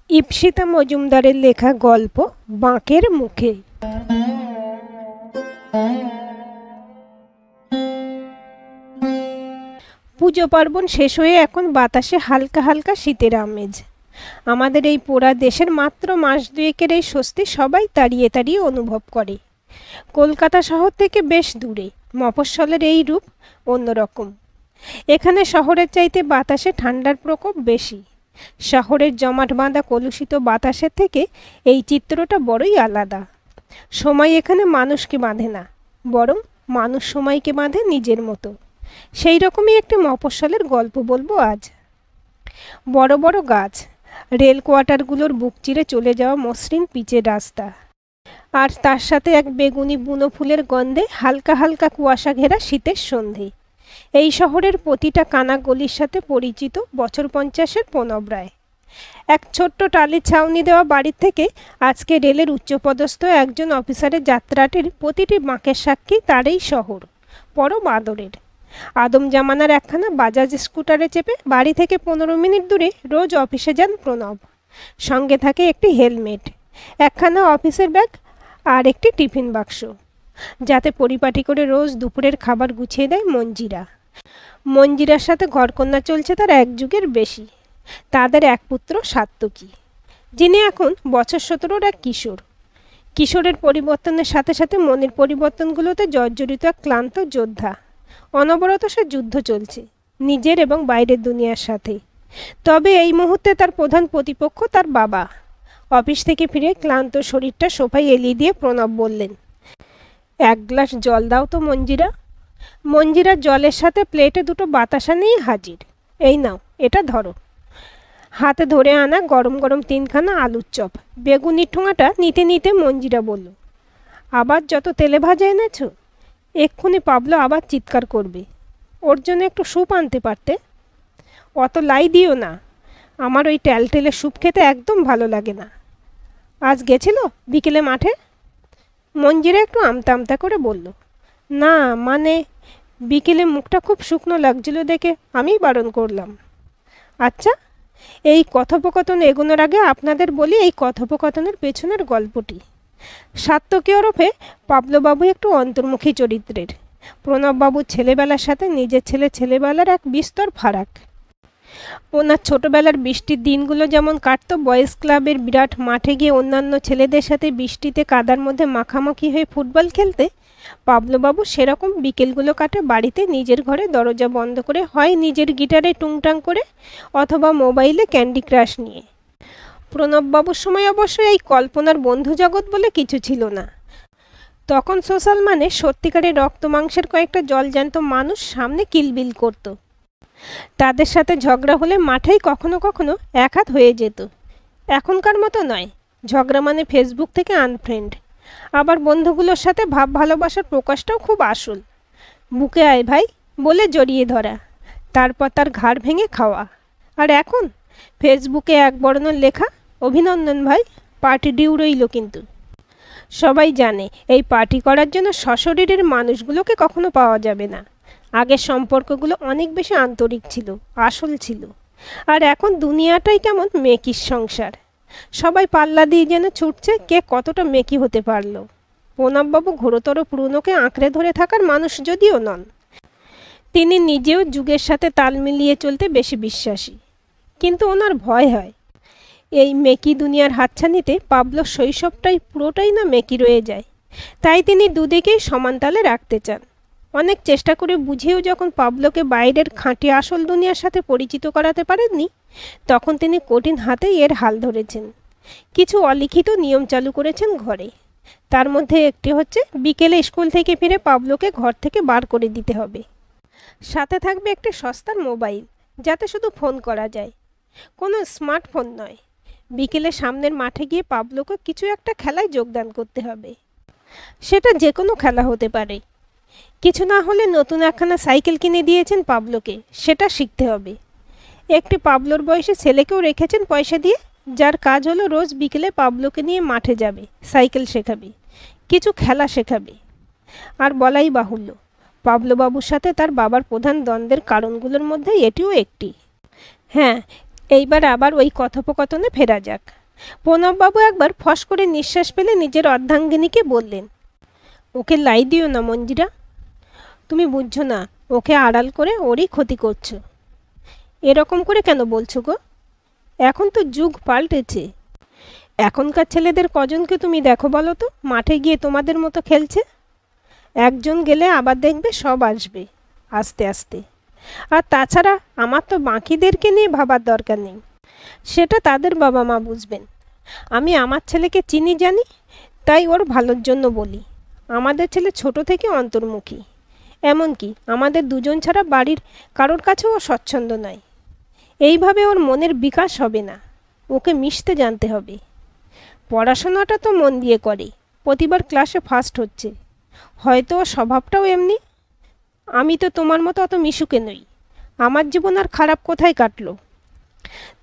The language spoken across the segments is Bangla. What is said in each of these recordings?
ইপ্সিতা মজুমদারের লেখা গল্প বাঁকের মুখে। পুজো পার্বণ শেষ হয়ে এখন বাতাসে হালকা হালকা শীতের আমেজ। আমাদের এই পোড়া দেশের মাত্র মাস দুয়েকের এই স্বস্তি সবাই তাড়িয়ে তাড়িয়ে অনুভব করে। কলকাতা শহর থেকে বেশ দূরে মফস্বলের এই রূপ অন্যরকম। এখানে শহরের চাইতে বাতাসে ঠান্ডার প্রকোপ বেশি। শহরের জমাট বাঁধা কলুষিত বাতাসের থেকে এই চিত্রটা বড়ই আলাদা। সময় এখানে মানুষকে বাঁধে না, বরং মানুষ সময়কে বাঁধে নিজের মতো। সেই রকমই একটি মফস্বলের গল্প বলবো আজ। বড় বড় গাছ, রেল কোয়ার্টারগুলোর বুক চিরে চলে যাওয়া মসৃণ পিচের রাস্তা, আর তার সাথে এক বেগুনি বুনো ফুলের গন্ধে হালকা হালকা কুয়াশা ঘেরা শীতের সন্ধে। এই শহরের প্রতিটা কানা গলির সাথে পরিচিত বছর 50-এর প্রণব রায়। এক ছোট্ট টালির ছাউনি দেওয়া বাড়ির থেকে আজকে রেলের উচ্চপদস্থ একজন অফিসারের যাত্রাটির প্রতিটি বাঁকের সাক্ষী তার এই শহর, পরম আদরের। আদম জামানার একখানা বাজাজ স্কুটারে চেপে বাড়ি থেকে 15 মিনিট দূরে রোজ অফিসে যান প্রণব। সঙ্গে থাকে একটি হেলমেট, একখানা অফিসের ব্যাগ আর একটি টিফিন বাক্স, যাতে পরিপাটি করে রোজ দুপুরের খাবার গুছিয়ে দেয় মঞ্জিরা। মঞ্জিরার সাথে ঘরকন্যা চলছে তার 1 যুগের বেশি। তাদের এক পুত্র সাত্তকী, যিনি এখন বছর 17-র এক কিশোর। কিশোরের পরিবর্তনের সাথে সাথে মনের পরিবর্তনগুলোতে জর্জরিত এক ক্লান্ত যোদ্ধা। অনবরত সে যুদ্ধ চলছে নিজের এবং বাইরের দুনিয়ার সাথে। তবে এই মুহূর্তে তার প্রধান প্রতিপক্ষ তার বাবা। অফিস থেকে ফিরে ক্লান্ত শরীরটা সোফায় এলিয়ে দিয়ে প্রণব বললেন, 1 গ্লাস জল দাও তো মঞ্জিরা। মঞ্জিরার জলের সাথে প্লেটে 2টো বাতাসা নিয়ে হাজির। এই নাও, এটা ধরো। হাতে ধরে আনা গরম গরম 3খানা আলুর চপ। বেগুনির ঠোঙাটা নিতে নিতে মঞ্জিরা বলল, আবার যত তেলে ভাজা এনেছো। এক্ষুনি পাবলো আবার চিৎকার করবে। ওর জন্য একটু স্যুপ আনতে পারতে। অত লাই দিও না, আমার ওই টেলটেলে স্যুপ খেতে একদম ভালো লাগে না। আজ গেছিল বিকেলে মাঠে? মঞ্জিরা একটু আমতা আমতা করে বলল, না মানে বিকেলে মুখটা খুব শুকনো লাগছিল দেখে আমিই বারণ করলাম। আচ্ছা, এই কথোপকথন এগোনোর আগে আপনাদের বলি এই কথোপকথনের পেছনের গল্পটি। সাত্তকী ওরফে পাবলোবাবু একটু অন্তর্মুখী চরিত্রের। প্রণববাবুর ছেলেবেলার সাথে নিজের ছেলেবেলার এক বিস্তর ফারাক। ওনার ছোটবেলার বৃষ্টির দিনগুলো যেমন কাটত বয়েজ ক্লাবের বিরাট মাঠে গিয়ে অন্যান্য ছেলেদের সাথে বৃষ্টিতে কাদার মধ্যে মাখামাখি হয়ে ফুটবল খেলতে, পাবলোবাবু সেরকম বিকেলগুলো কাটে বাড়িতে নিজের ঘরে দরজা বন্ধ করে, হয় নিজের গিটারে টুংটাং করে, অথবা মোবাইলে ক্যান্ডি ক্রাশ নিয়ে। প্রণববাবুর সময় অবশ্য এই কল্পনার বন্ধু জগৎ বলে কিছু ছিল না। তখন সোশ্যাল মানে সত্যিকারের রক্ত মাংসের কয়েকটা জলজ্যান্ত মানুষ সামনে কিলবিল করত। তাদের সাথে ঝগড়া হলে মাঠেই কখনো কখনো এক হাত হয়ে যেত। এখনকার মতো নয়, ঝগড়া মানে ফেসবুক থেকে আনফ্রেন্ড। আবার বন্ধুগুলোর সাথে ভাব ভালোবাসার প্রকাশটাও খুব আসল। বুকে আয় ভাই বলে জড়িয়ে ধরা, তারপর তার ঘাড় ভেঙে খাওয়া। আর এখন ফেসবুকে এক বর্ণর লেখা, অভিনন্দন ভাই, পার্টি ডিউ রইল কিন্তু। সবাই জানে এই পার্টি করার জন্য সশরীরের মানুষগুলোকে কখনো পাওয়া যাবে না। আগের সম্পর্কগুলো অনেক বেশি আন্তরিক ছিল, আসল ছিল। আর এখন দুনিয়াটাই কেমন মেকির সংসার। সবাই পাল্লা দিয়ে যেন ছুটছে কে কতটা মেকি হতে পারল। প্রণববাবু ঘোরতর পুরনোকে আঁকড়ে ধরে থাকার মানুষ যদিও নন, তিনি নিজেও যুগের সাথে তাল মিলিয়ে চলতে বেশি বিশ্বাসী। কিন্তু ওনার ভয় হয় এই মেকি দুনিয়ার হাতছানিতে পাবলোর শৈশবটাই পুরোটাই না মেকি রয়ে যায়। তাই তিনি দুদিকেই সমান তালে রাখতে চান। অনেক চেষ্টা করে বুঝেও যখন পাবলোকে বাইরের খাঁটি আসল দুনিয়ার সাথে পরিচিত করাতে পারেননি, তখন তিনি কঠিন হাতেই এর হাল ধরেছেন। কিছু অলিখিত নিয়ম চালু করেছেন ঘরে। তার মধ্যে একটি হচ্ছে বিকেলে স্কুল থেকে ফিরে পাবলোকে ঘর থেকে বার করে দিতে হবে। সাথে থাকবে একটি সস্তার মোবাইল, যাতে শুধু ফোন করা যায়, কোনো স্মার্টফোন নয়। বিকেলে সামনের মাঠে গিয়ে পাবলোকে কিছু একটা খেলায় যোগদান করতে হবে। সেটা যে কোনো খেলা হতে পারে। কিছু না হলে নতুন একখানা সাইকেল কিনে দিয়েছেন পাবলোকে, সেটা শিখতে হবে। একটি পাবলোর বয়সী ছেলেকেও রেখেছেন পয়সা দিয়ে, যার কাজ হলো রোজ বিকেলে পাবলোকে নিয়ে মাঠে যাবে, সাইকেল শেখাবে, কিছু খেলা শেখাবে। আর বলাই বাহুল্য, পাবলোবাবুর সাথে তার বাবার প্রধান দ্বন্দ্বের কারণগুলোর মধ্যে এটিও একটি। হ্যাঁ, এইবার আবার ওই কথোপকথনে ফেরা যাক। প্রণববাবু একবার ফস করে নিঃশ্বাস ফেলে নিজের অর্ধাঙ্গিনীকে বললেন, ওকে লাই দিও না মঞ্জিরা, তুমি বুঝছো না, ওকে আড়াল করে ওরই ক্ষতি করছো। এরকম করে কেন বলছো গো? এখন তো যুগ পাল্টেছে। এখনকার ছেলেদের কজনকে তুমি দেখো বলো তো মাঠে গিয়ে তোমাদের মতো খেলছে? একজন গেলে আবার দেখবে সব আসবে আস্তে আস্তে। আর তাছাড়া আমার তো বাকিদেরকে নিয়ে ভাবার দরকার নেই, সেটা তাদের বাবা মা বুঝবেন। আমি আমার ছেলেকে চিনি জানি, তাই ওর ভালোর জন্য বলি। আমাদের ছেলে ছোট থেকে অন্তর্মুখী, এমনকি আমাদের দুজন ছাড়া বাড়ির কারোর কাছেও ও স্বচ্ছন্দ নয়। এইভাবে ওর মনের বিকাশ হবে না, ওকে মিশতে জানতে হবে। পড়াশোনাটা তো মন দিয়ে করে, প্রতিবার ক্লাসে ফার্স্ট হচ্ছে, হয়তো ওর স্বভাবটাও এমনি। আমি তো তোমার মতো অত মিশুকে নই, আমার জীবন আর খারাপ কোথায় কাটলো?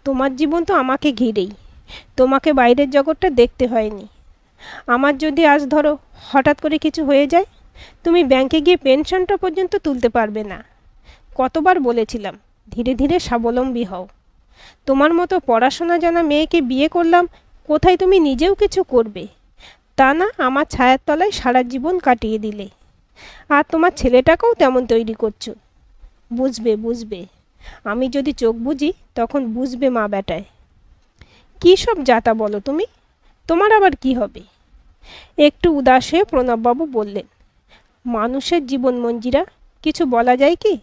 তোমার জীবন তো আমাকে ঘিরেই, তোমাকে বাইরের জগৎটা দেখতে হয়নি। আমার যদি আজ ধরো হঠাৎ করে কিছু হয়ে যায়, তুমি ব্যাংকে গিয়ে পেনশনটা পর্যন্ত তুলতে পারবে না। কতবার বলেছিলাম ধীরে ধীরে স্বাবলম্বী হও। তোমার মতো পড়াশোনা জানা মেয়েকে বিয়ে করলাম, কোথায় তুমি নিজেও কিছু করবে, তা না আমার ছায়ার তলায় সারা জীবন কাটিয়ে দিলে। আর তোমার ছেলেটাকেও তেমন তৈরি করছো। বুঝবে বুঝবে, আমি যদি চোখ বুঝি তখন বুঝবে মা বেটায়। কী সব যাতা বলো তুমি, তোমার আবার কি হবে? একটু উদাস হয়ে প্রণববাবু বললেন, মানুষের জীবন মঞ্জিরা, কিছু বলা যায় কি?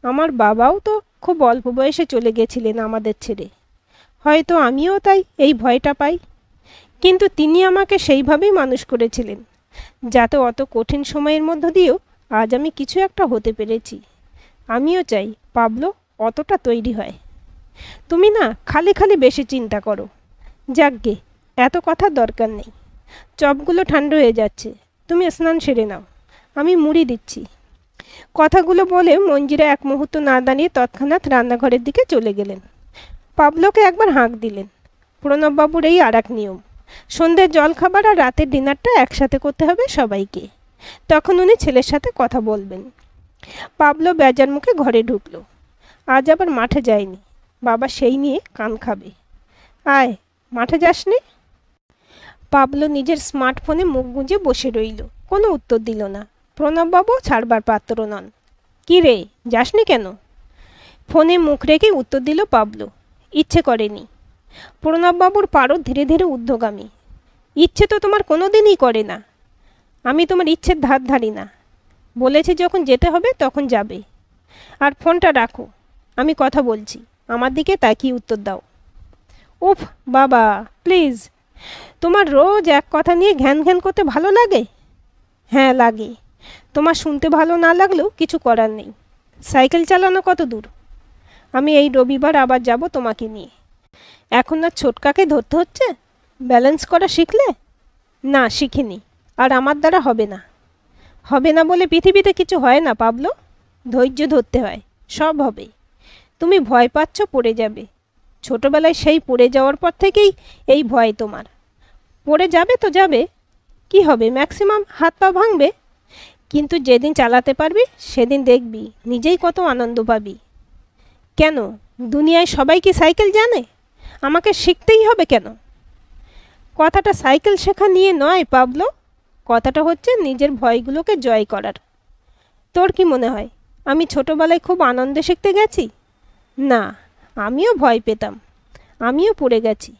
আমার বাবাও তো খুব অল্প বয়সে চলে গেছিলেন আমাদের ছেড়ে, হয়তো আমিও তাই এই ভয়টা পাই। কিন্তু তিনি আমাকে সেইভাবেই মানুষ করেছিলেন, যাতে অত কঠিন সময়ের মধ্য দিয়েও আজ আমি কিছু একটা হতে পেরেছি। আমিও চাই পাবলো অতটা তৈরি হয়। তুমি না খালি খালি বেশি চিন্তা করো। যাকগে, এত কথার দরকার নেই। চপগুলো ঠান্ডা হয়ে যাচ্ছে, তুমি স্নান সেরে নাও, আমি মুড়ি দিচ্ছি। কথাগুলো বলে মঞ্জিরা এক মুহূর্ত না দাঁড়িয়ে তৎক্ষণাৎ রান্নাঘরের দিকে চলে গেলেন। পাবলোকে একবার হাঁক দিলেন। প্রণববাবুর এই আর এক নিয়ম, সন্ধ্যের জলখাবার আর রাতের ডিনারটা একসাথে করতে হবে সবাইকে, তখন উনি ছেলের সাথে কথা বলবেন। পাবলো বেজার মুখে ঘরে ঢুকলো। আজ আবার মাঠে যায়নি, বাবা সেই নিয়ে কান খাবে। আয়, মাঠে যাসনি? পাবলো নিজের স্মার্টফোনে মুখ গুঁজে বসে রইল, কোনো উত্তর দিল না। প্রণববাবু ছাড়বার পাত্র নন। কী রে, যাসনি কেন? ফোনে মুখ রেখে উত্তর দিল পাবলো, ইচ্ছে করেনি। প্রণববাবুর পারদ ধীরে ধীরে ঊর্ধ্বগামী। ইচ্ছে তো তোমার কোনো দিনই করে না। আমি তোমার ইচ্ছের ধার ধারি না। বলেছি যখন যেতে হবে তখন যাবে। আর ফোনটা রাখো, আমি কথা বলছি, আমার দিকে তাকিয়ে উত্তর দাও। উফ বাবা, প্লিজ। তোমার রোজ এক কথা নিয়ে ঘ্যান ঘ্যান করতে ভালো লাগে? হ্যাঁ লাগে। তোমার শুনতে ভালো না লাগলেও কিছু করার নেই। সাইকেল চালানো কত দূর? আমি এই রবিবার আবার যাব তোমাকে নিয়ে। এখন আর ছোটকাকে ধরতে হচ্ছে? ব্যালেন্স করা শিখলে? না, শিখিনি, আর আমার দ্বারা হবে না। হবে না বলে পৃথিবীতে কিছু হয় না পাবলো, ধৈর্য ধরতে হয়, সব হবে। তুমি ভয় পাচ্ছ পড়ে যাবে, ছোটবেলায় সেই পড়ে যাওয়ার পর থেকেই এই ভয় তোমার। পড়ে যাবে তো যাবে, কি হবে, ম্যাক্সিমাম হাত পা ভাঙবে, কিন্তু যেদিন চালাতে পারবি সেদিন দেখবি নিজেই কত আনন্দ পাবি। কেন, দুনিয়ায় সবাই কি সাইকেল জানে? আমাকে শিখতেই হবে কেন? কথাটা সাইকেল শেখা নিয়ে নয় পাবলো, কথাটা হচ্ছে নিজের ভয়গুলোকে জয় করার। তোর কি মনে হয় আমি ছোটবেলায় খুব আনন্দে শিখতে গেছি? না, আমিও ভয় পেতাম, আমিও পড়ে গেছি।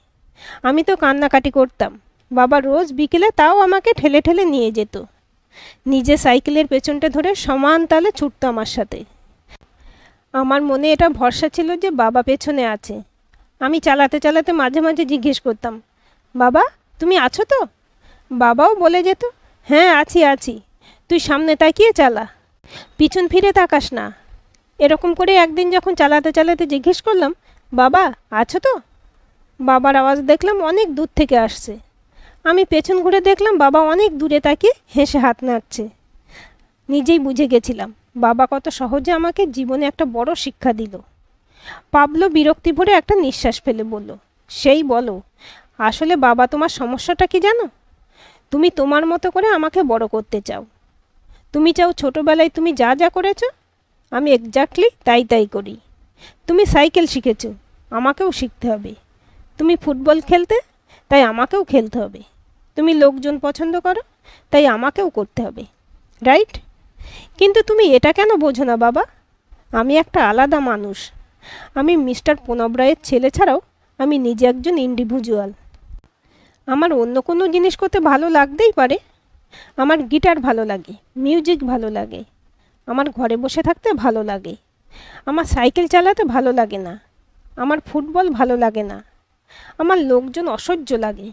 আমি তো কান্নাকাটি করতাম, বাবা রোজ বিকেলে তাও আমাকে ঠেলে ঠেলে নিয়ে যেত। নিজে সাইকেলের পেছনটা ধরে সমান তালে ছুটতো আমার সাথে। আমার মনে এটা ভরসা ছিল যে বাবা পেছনে আছে। আমি চালাতে চালাতে মাঝে মাঝে জিজ্ঞেস করতাম, বাবা তুমি আছো তো? বাবাও বলে যেত, হ্যাঁ আছি আছি, তুই সামনে তাকিয়ে চালা, পিছন ফিরে তাকাস না। এরকম করে একদিন যখন চালাতে চালাতে জিজ্ঞেস করলাম, বাবা আছো তো? বাবার আওয়াজ দেখলাম অনেক দূর থেকে আসছে। আমি পেছন ঘুরে দেখলাম বাবা অনেক দূরে তাকিয়ে হেসে হাত নাড়ছে। নিজেই বুঝে গেছিলাম বাবা কত সহজে আমাকে জীবনে একটা বড় শিক্ষা দিল। পাবলো বিরক্তি ভরে একটা নিঃশ্বাস ফেলে বলল, সেই বলো, আসলে বাবা তোমার সমস্যাটা কি জানো? তুমি তোমার মতো করে আমাকে বড় করতে চাও। তুমি চাও ছোটবেলায় তুমি যা যা করেছো আমি এক্স্যাক্টলি তাই তাই করি। তুমি সাইকেল শিখেছো, আমাকেও শিখতে হবে। তুমি ফুটবল খেলতে, তাই আমাকেও খেলতে হবে। তুমি লোকজন পছন্দ করো, তাই আমাকেও করতে হবে, রাইট? কিন্তু তুমি এটা কেন বোঝো না বাবা? আমি একটা আলাদা মানুষ। আমি মিস্টার প্রণব রায়ের ছেলে ছাড়াও আমি নিজে একজন ইন্ডিভিজুয়াল। আমার অন্য কোনো জিনিস করতে ভালো লাগতেই পারে। আমার গিটার ভালো লাগে, মিউজিক ভালো লাগে, আমার ঘরে বসে থাকতে ভালো লাগে, আমার সাইকেল চালাতে ভালো লাগে না, আমার ফুটবল ভালো লাগে না, আমার লোকজন অসহ্য লাগে।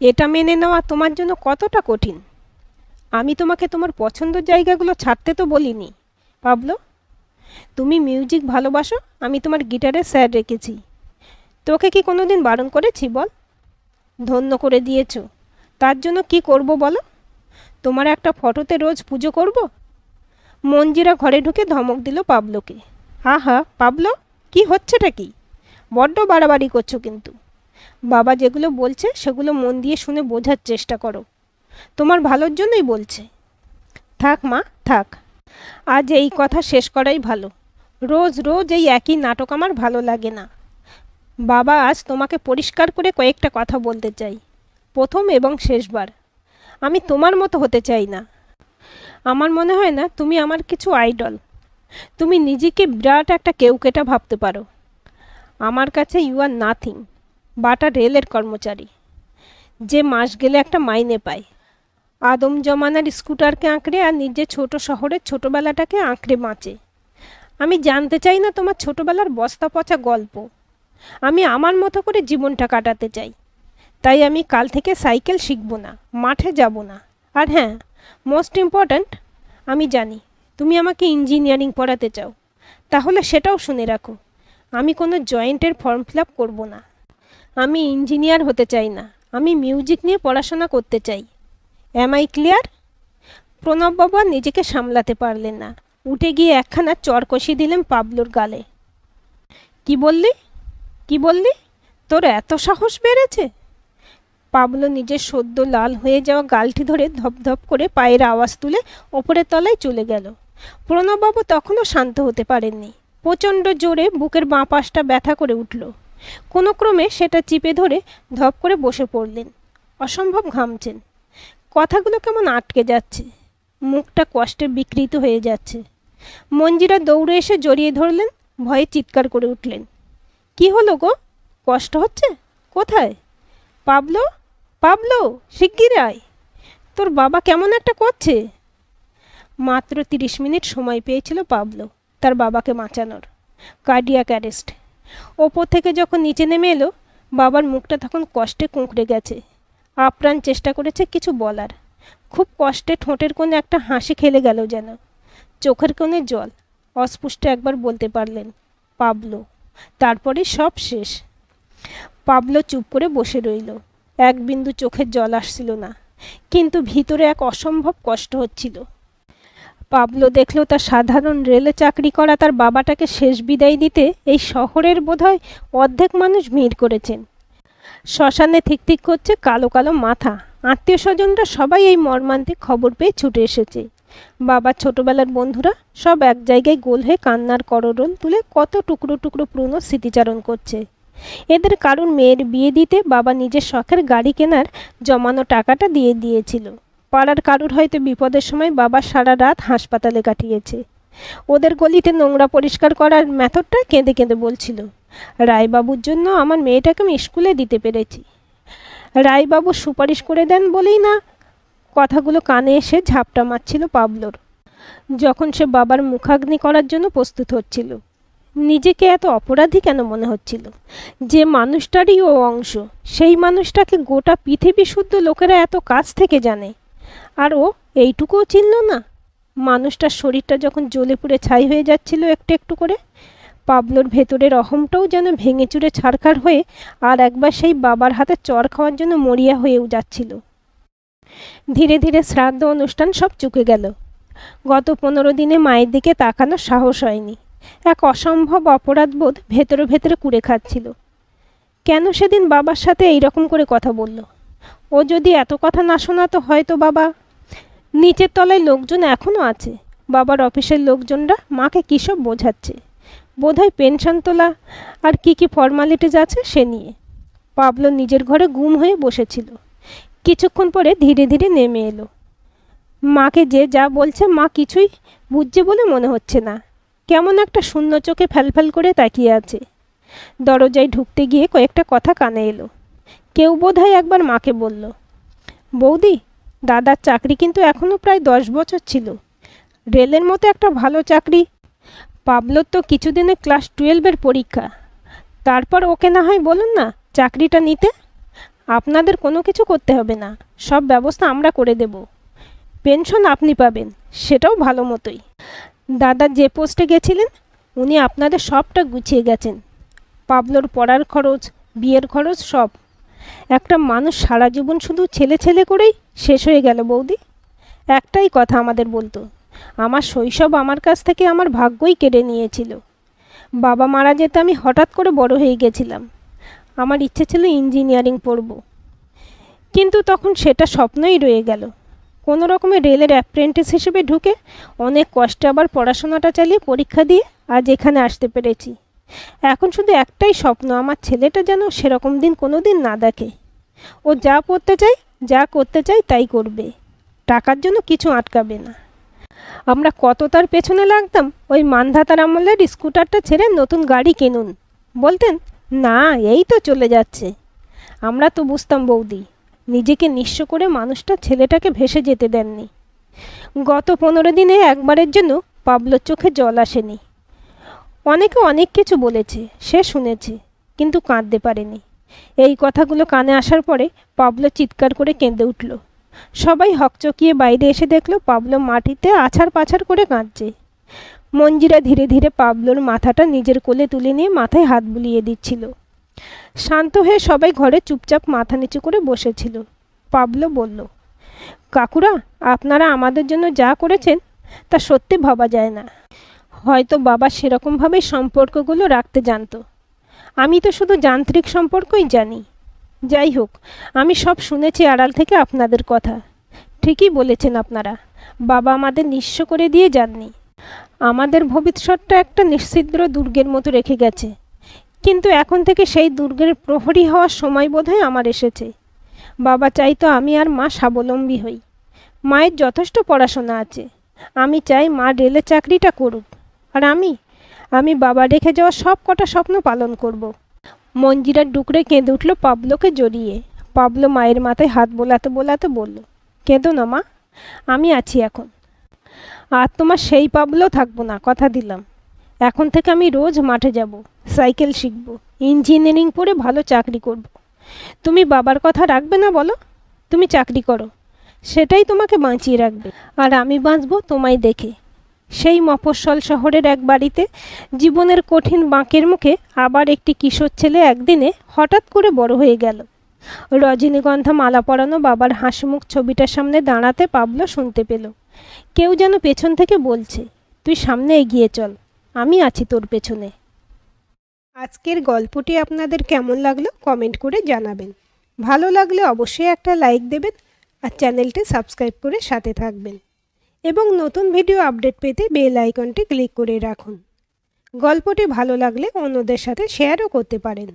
এটা মেনে নেওয়া তোমার জন্য কতটা কঠিন? আমি তোমাকে তোমার পছন্দের জায়গাগুলো ছাড়তে তো বলিনি, পাবলো। তুমি মিউজিক ভালোবাসো, আমি তোমার গিটারে স্যার রেখেছি। তোকে কি কোনো দিন বারণ করেছি বল? ধন্য করে দিয়েছ, তার জন্য কি করব বলো? তোমার একটা ফটোতে রোজ পুজো করব? মঞ্জিরা ঘরে ঢুকে ধমক দিল পাবলোকে। আহা পাবলো, কি হচ্ছেটা কি? বড্ড বাড়াবাড়ি করছো কিন্তু। বাবা যেগুলো বলছে সেগুলো মন দিয়ে শুনে বোঝার চেষ্টা করো। তোমার ভালোর জন্যই বলছে। থাক মা, থাক। আজ এই কথা শেষ করাই ভালো। রোজ রোজ এই একই নাটক আমার ভালো লাগে না। বাবা আজ তোমাকে পরিষ্কার করে কয়েকটা কথা বলতে চাই, প্রথম এবং শেষবার। আমি তোমার মতো হতে চাই না। আমার মনে হয় না তুমি আমার কিছু আইডল। তুমি নিজেকে বিরাট একটা কেউকেটা ভাবতে পারো। আমার কাছে ইউ আর নাথিং বাট আ রেলের কর্মচারী, যে মাস গেলে একটা মাইনে পায়। আদম জমানার স্কুটারকে আঁকড়ে আর নিজে ছোট শহরের ছোটোবেলাটাকে আঁকড়ে বাঁচে। আমি জানতে চাই না তোমার ছোটোবেলার বস্তা পচা গল্প। আমি আমার মতো করে জীবনটা কাটাতে চাই। তাই আমি কাল থেকে সাইকেল শিখব না, মাঠে যাব না। আর হ্যাঁ, মোস্ট ইম্পর্ট্যান্ট, আমি জানি তুমি আমাকে ইঞ্জিনিয়ারিং পড়াতে চাও। তাহলে সেটাও শুনে রাখো, আমি কোনো জয়েন্টের ফর্ম ফিল আপ করবো না। আমি ইঞ্জিনিয়ার হতে চাই না, আমি মিউজিক নিয়ে পড়াশোনা করতে চাই। Am I clear? প্রণববাবু আর নিজেকে সামলাতে পারলেন না, উঠে গিয়ে একখানা চড় কষিয়ে দিলেন পাবলোর গালে। কি বললি? কি বললি? তোর এত সাহস বেড়েছে? পাবলো নিজের সদ্য লাল হয়ে যাওয়া গালটি ধরে ধপধপ করে পায়ের আওয়াজ তুলে ওপরের তলায় চলে গেল। প্রণববাবু তখনও শান্ত হতে পারেননি। প্রচণ্ড জোরে বুকের বাঁ পাশটা ব্যথা করে উঠল। কোনো ক্রমে সেটা চিপে ধরে ধপ করে বসে পড়লেন। অসম্ভব ঘামছেন, কথাগুলো কেমন আটকে যাচ্ছে, মুখটা কষ্টে বিকৃত হয়ে যাচ্ছে। মঞ্জিরা দৌড়ে এসে জড়িয়ে ধরলেন, ভয়ে চিৎকার করে উঠলেন। কি হলো গো? কষ্ট হচ্ছে? কোথায়? পাবলো, পাবলো, শিগগির আয়। তোর বাবা কেমন একটা করছে। মাত্র 30 মিনিট সময় পেয়েছিল পাবলো তার বাবাকে বাঁচানোর। Cardiac arrest. ওপর থেকে যখন নিচে নেমে এলো, বাবার মুখটা তখন কষ্টে কুঁকড়ে গেছে। আপ্রাণ চেষ্টা করেছে কিছু বলার, খুব কষ্টে ঠোঁটের কোণে একটা হাসি খেলে গেল যেন। চোখের কোণে জল। অস্পষ্ট একবার বলতে পারলেন, পাবলো। তারপরে সব শেষ। পাবলো চুপ করে বসে রইল। এক বিন্দু চোখের জল আসছিল না, কিন্তু ভিতরে এক অসম্ভব কষ্ট হচ্ছিল। পাবলো দেখল তার সাধারণ রেলে চাকরি করা তার বাবাটাকে শেষ বিদায় দিতে এই শহরের বোধহয় অর্ধেক মানুষ ভিড় করেছেন। শ্মশানে থিকথিক করছে কালো কালো মাথা। আত্মীয় স্বজনরা সবাই এই মর্মান্তিক খবর পেয়ে ছুটে এসেছে। বাবার ছোটবেলার বন্ধুরা সব এক জায়গায় গোল হয়ে কান্নার কররোল তুলে কত টুকরো টুকরো পুরনো স্মৃতিচারণ করছে। এদের কারুর মেয়ের বিয়ে দিতে বাবা নিজের শখের গাড়ি কেনার জমানো টাকাটা দিয়ে দিয়েছিল। পাড়ার কারুর হয়তো বিপদের সময় বাবা সারা রাত হাসপাতালে কাটিয়েছে। ওদের গলিতে নোংরা পরিষ্কার করার মেথডটা কেঁদে কেঁদে বলছিল, রায়বাবুর জন্য আমার মেয়েটাকে আমি স্কুলে দিতে পেরেছি। রায়বাবু সুপারিশ করে দেন বলেই না। কথাগুলো কানে এসে ঝাপটা মারছিল পাবলোর, যখন সে বাবার মুখাগ্নি করার জন্য প্রস্তুত হচ্ছিল। নিজেকে এত অপরাধী কেন মনে হচ্ছিল? যে মানুষটারই ও অংশ, সেই মানুষটাকে গোটা পৃথিবী শুদ্ধ লোকেরা এত কাছ থেকে জানে, আর ও এইটুকুও চিনল না। মানুষটার শরীরটা যখন জ্বলে পুড়ে ছাই হয়ে যাচ্ছিল একটু একটু করে, পাবলোর ভেতরের অহমটাও যেন ভেঙে চুরে ছারখার হয়ে আর একবার সেই বাবার হাতে চর খাওয়ার জন্য মরিয়া হয়েও যাচ্ছিল। ধীরে ধীরে শ্রাদ্ধ অনুষ্ঠান সব চুকে গেল। গত 15 দিনে মায়ের দিকে তাকানোর সাহস হয়নি। এক অসম্ভব অপরাধবোধ ভেতরে ভেতরে কুড়ে খাচ্ছিল। কেন সেদিন বাবার সাথে এইরকম করে কথা বলল? ও যদি এত কথা না শোনাতো হয়তো বাবা। নিচের তলায় লোকজন এখনও আছে। বাবার অফিসের লোকজনরা মাকে কী সব বোঝাচ্ছে। বোধহয় পেনশন তোলা আর কি ফর্মালিটিস আছে সে নিয়ে। পাবলো নিজের ঘরে গুম হয়ে বসেছিল। কিছুক্ষণ পরে ধীরে ধীরে নেমে এলো। মাকে যে যা বলছে মা কিছুই বুঝছে বলে মনে হচ্ছে না। কেমন একটা শূন্য চোখে ফ্যালফ্যাল করে তাকিয়ে আছে। দরজায় ঢুকতে গিয়ে কয়েকটা কথা কানে এলো। কেউ বোধহয় একবার মাকে বলল, বৌদি, দাদার চাকরি কিন্তু এখনও প্রায় 10 বছর ছিল। রেলের মতো একটা ভালো চাকরি। পাবলোর তো কিছুদিনে ক্লাস 12-এর পরীক্ষা। তারপর ওকে না হয় বলুন না চাকরিটা নিতে। আপনাদের কোনো কিছু করতে হবে না, সব ব্যবস্থা আমরা করে দেব। পেনশন আপনি পাবেন, সেটাও ভালো মতোই। দাদা যে পোস্টে গেছিলেন উনি আপনাদের সবটা গুছিয়ে গেছেন। পাবলোর পড়ার খরচ, বিয়ের খরচ সব। একটা মানুষ সারা জীবন শুধু ছেলে ছেলে করেই শেষ হয়ে গেল বৌদি। একটাই কথা আমাদের বলতো, আমার শৈশব আমার কাছ থেকে আমার ভাগ্যই কেড়ে নিয়েছিল। বাবা মারা যেতে আমি হঠাৎ করে বড় হয়ে গেছিলাম। আমার ইচ্ছে ছিল ইঞ্জিনিয়ারিং পড়ব, কিন্তু তখন সেটা স্বপ্নই রয়ে গেল। কোনো রকমে রেলের অ্যাপ্রেন্টিস হিসেবে ঢুকে অনেক কষ্টে আবার পড়াশোনাটা চালিয়ে পরীক্ষা দিয়ে আজ এখানে আসতে পেরেছি। এখন শুধু একটাই স্বপ্ন, আমার ছেলেটা যেন সেরকম দিন কোনো দিন না দেখে। ও যা পড়তে চায়, যা করতে চায় তাই করবে। টাকার জন্য কিছু আটকাবে না। আমরা কত তার পেছনে লাগতাম, ওই মানধাতার আমলের স্কুটারটা ছেড়ে নতুন গাড়ি কিনুন বলতেন, না এই তো চলে যাচ্ছে। আমরা তো বুঝতাম বৌদি, নিজেকে নিঃস্ব করে মানুষটা ছেলেটাকে ভেসে যেতে দেননি। গত 15 দিনে একবারের জন্য পাবলোর চোখে জল আসেনি। অনেকে অনেক কিছু বলেছে, সে শুনেছে, কিন্তু কাঁদতে পারেনি। এই কথাগুলো কানে আসার পরে পাবলো চিৎকার করে কেঁদে উঠল। সবাই হকচকিয়ে বাইরে এসে দেখলো পাবলো মাটিতে আছাড় পাছাড় করে কাঁদছে। মঞ্জিরা ধীরে ধীরে পাবলোর মাথাটা নিজের কোলে তুলে নিয়ে মাথায় হাত বুলিয়ে দিচ্ছিল। শান্ত হয়ে সবাই ঘরে চুপচাপ মাথা নিচু করে বসেছিল। পাবলো বলল, কাকুরা, আপনারা আমাদের জন্য যা করেছেন তা সত্যি ভাবা যায় না। হয়তো বাবা সেরকমভাবেই সম্পর্কগুলো রাখতে জানতো। আমি তো শুধু যান্ত্রিক সম্পর্কই জানি। যাই হোক, আমি সব শুনেছি আড়াল থেকে আপনাদের কথা। ঠিকই বলেছেন আপনারা, বাবা আমাদের নিঃস্ব করে দিয়ে যাননি। আমাদের ভবিষ্যৎটা একটা নিশ্ছিদ্র দুর্গের মতো রেখে গেছে। কিন্তু এখন থেকে সেই দুর্গের প্রহরী হওয়ার সময় বোধহয় আমার এসেছে। বাবা চাইতো আমি আর মা স্বাবলম্বী হই। মায়ের যথেষ্ট পড়াশোনা আছে। আমি চাই মা রেলের চাকরিটা করুক, আর আমি বাবা রেখে যাওয়া সব কটা স্বপ্ন পালন করব। মঞ্জিরার ডুকরে কেঁদে উঠল পাবলোকে জড়িয়ে। পাবলো মায়ের মাথায় হাত বোলাতে বোলাতে বলল, কেঁদো না মা, আমি আছি এখন। আর তোমার সেই পাবলো থাকবো না, কথা দিলাম। এখন থেকে আমি রোজ মাঠে যাব, সাইকেল শিখব, ইঞ্জিনিয়ারিং পড়ে ভালো চাকরি করব। তুমি বাবার কথা রাখবে না বলো? তুমি চাকরি করো, সেটাই তোমাকে বাঁচিয়ে রাখবে, আর আমি বাঁচবো তোমায় দেখে। সেই মফস্বল শহরের এক বাড়িতে জীবনের কঠিন বাঁকের মুখে আবার একটি কিশোর ছেলে একদিনে হঠাৎ করে বড় হয়ে গেল। রজনীগন্ধা মালা পরানো বাবার হাসিমুখ ছবিটার সামনে দাঁড়াতে পাবলো শুনতে পেল কেউ যেন পেছন থেকে বলছে, তুই সামনে এগিয়ে চল, আমি আছি তোর পেছনে। আজকের গল্পটি আপনাদের কেমন লাগলো কমেন্ট করে জানাবেন। ভালো লাগলে অবশ্যই একটা লাইক দেবেন আর চ্যানেলটি সাবস্ক্রাইব করে সাথে থাকবেন, এবং নতুন ভিডিও আপডেট পেতে বেল আইকনটি ক্লিক করে রাখুন। গল্পটি ভালো লাগলে অন্যদের সাথে শেয়ারও করতে পারেন।